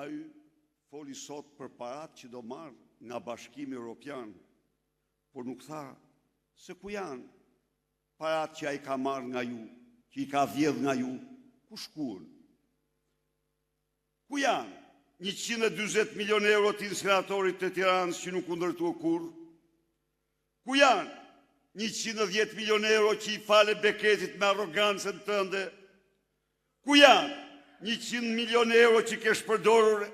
Ai foli sot për parat që do marrë nga Bashkimi Evropian, por nuk tha se ku janë parat që ai ka marrë nga ju, që i ka vjedh nga ju, ku shkuën? Ku janë 140 milion euro të instalatorit të Tiranës që nuk u ndërtuan kurrë? Ku janë 110 milion euro që i fale Beketit me arrogancën tënde? Ku janë 100 milion euro që ke shpërdorur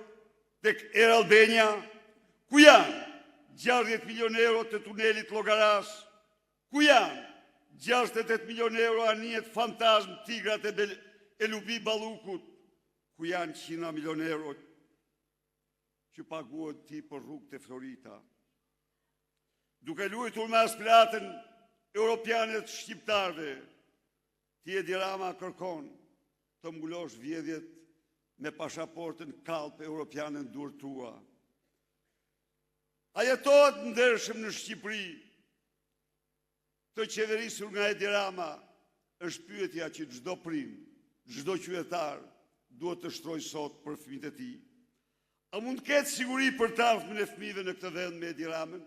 tek Air Albania? Ku janë 60 milion euro të tunelit Llogaras? Ku janë 68 milion euro anijet fantazm tigrat e Lubi Ballukut? Ku janë 100 milion euro që paguhet ti për rrugët e Florita? Duke luajtur me aspiratën europiane të shqiptarëve, ti Edi Rama kërkon të mbulosh vjedhjet me pasaportën kallp europiane në dorë tua. A jetohet ndershëm në Shqipëri të qeverisur nga Edi Rama? Është pyetja që çdo prim, çdo qytetar duhet të shtrojë sot për fëmijët e tij. A mund të ketë siguri për të ardhmen e fëmijëve në këtë vend me Edi Ramën?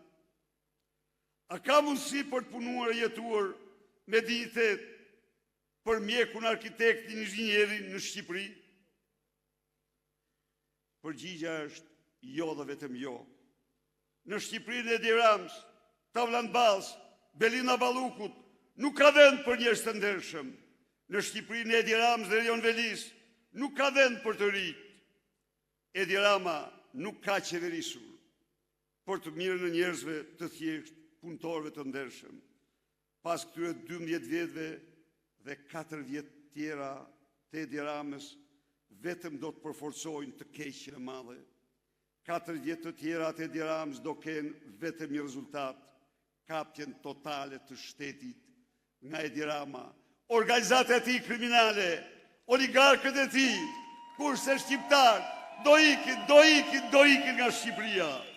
A ka mundësi për të punuar e jetuar me dignitet për mjekun, arkitektin, inxhinierin në Shqipëri? Përgjigja është jo dhe vetëm jo. Në Shqipërinë e Edi Ramës, Tavlan Ballës, Belina Ballukut nuk ka vend për njerëz të ndershëm. Në Shqipërinë e Edi Ramës dhe Erion Velis nuk ka vend për të rinj. Edi Rama nuk ka qeverisur për të mirën e njerëzve të thjeshtë, punëtorëve të ndershëm. Pas këtyre 12 vjetëve dhe 4 vjet tjera të Edi Ramës, vetëm do të përforcojnë të keqen e madhe. 4 vjet të tjera të Edi Ramës do kenë vetëm një rezultat: kapjen totale të shtetit nga Edi Rama, organizatat e tij kriminale, oligarkët e tij, kurse shqiptar do ikin nga Shqipëria.